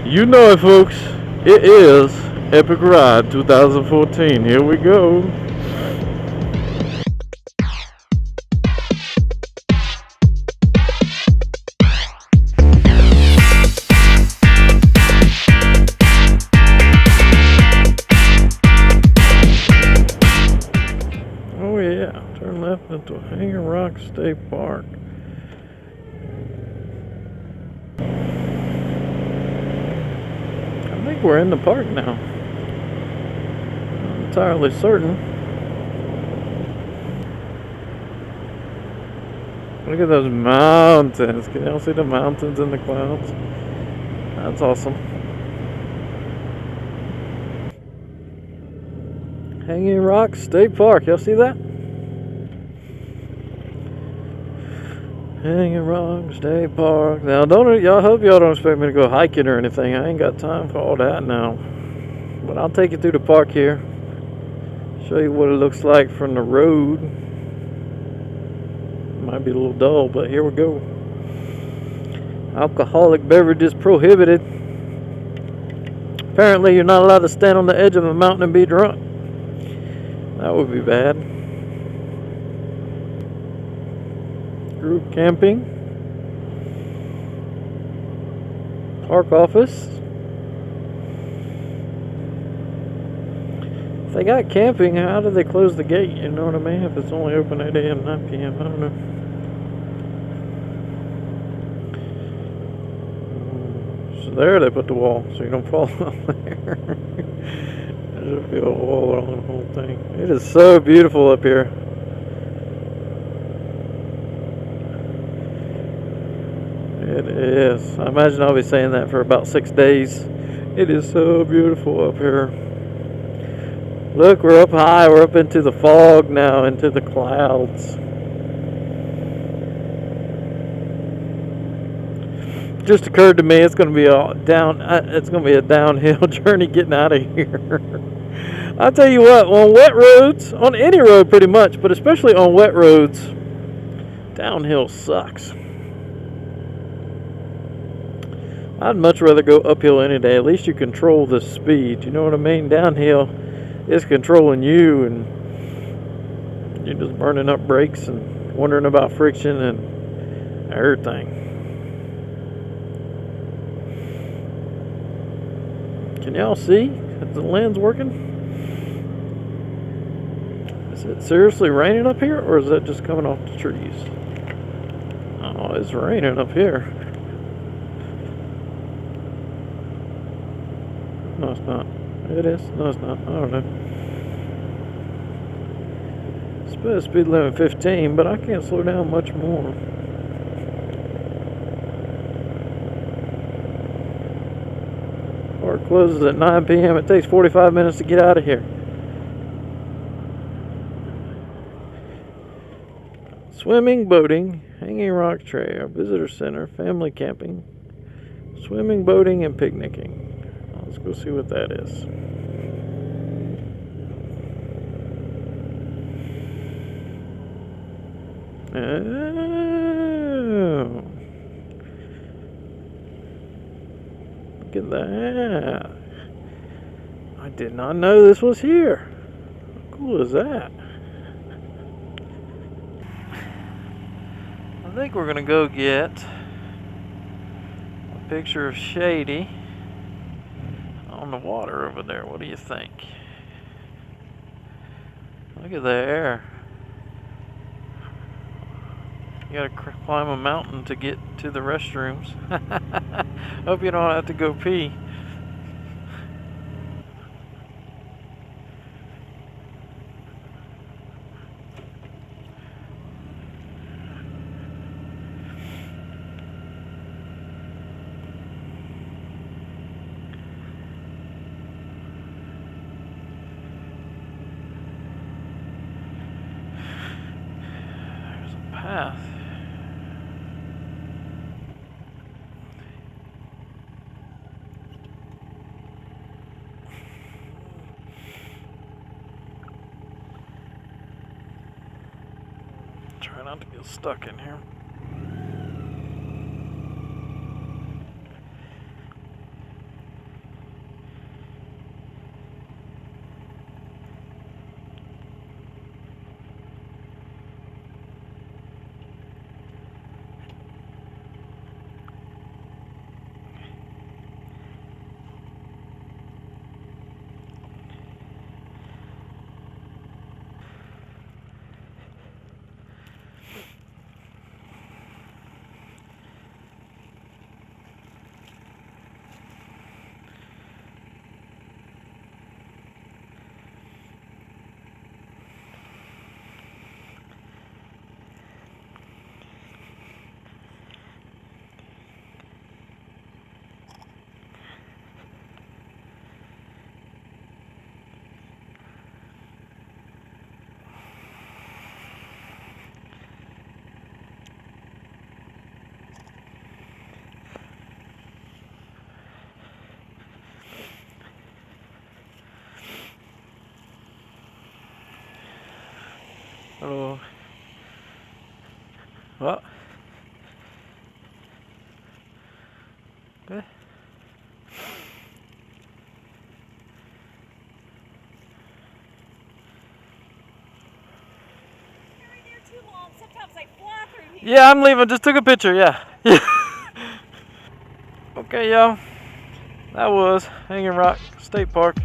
You know it, folks. It is Epic Ride 2014. Here we go. Oh yeah, turn left into Hanging Rock State Park. I think we're in the park now. Not entirely certain. Look at those mountains. Can y'all see the mountains in the clouds? That's awesome. Hanging Rock State Park. Y'all see that? Hanging Rock State Park. Now, y'all hope y'all don't expect me to go hiking or anything. I ain't got time for all that now. But I'll take you through the park here. Show you what it looks like from the road. Might be a little dull, but here we go. Alcoholic beverages prohibited. Apparently, you're not allowed to stand on the edge of a mountain and be drunk. That would be bad. Group camping. Park office. If they got camping, how do they close the gate? You know what I mean? If it's only open 8 a.m., 9 p.m., I don't know. So there they put the wall, so you don't fall off there. There's a wall on the whole thing. It is so beautiful up here. It is. I imagine I'll be saying that for about 6 days. It is so beautiful up here. Look, we're up high. We're up into the fog now, into the clouds. Just occurred to me it's going to be a downhill journey getting out of here. I'll tell you what, on wet roads, on any road pretty much, but especially on wet roads, downhill sucks. I'd much rather go uphill any day. At least you control the speed. You know what I mean? Downhill is controlling you, and you're just burning up brakes and wondering about friction and everything. Can y'all see? Is the lens working? Is it seriously raining up here, or is that just coming off the trees? Oh, it's raining up here. No, it's not. It is. No, it's not. I don't know. Supposed speed limit 15, but I can't slow down much more. Park closes at 9 p.m. It takes 45 minutes to get out of here. Swimming, boating, Hanging Rock Trail, visitor center, family camping, swimming, boating, and picnicking. Let's go see what that is. Oh, look at that. I did not know this was here. How cool is that? I think we're gonna go get a picture of Shady on the water over there. What do you think? Look at the air. You gotta climb a mountain to get to the restrooms. Hope you don't have to go pee. Path. Try not to get stuck in here. Well. Okay. Yeah, I'm leaving. Just took a picture. Yeah. Okay, y'all. That was Hanging Rock State Park.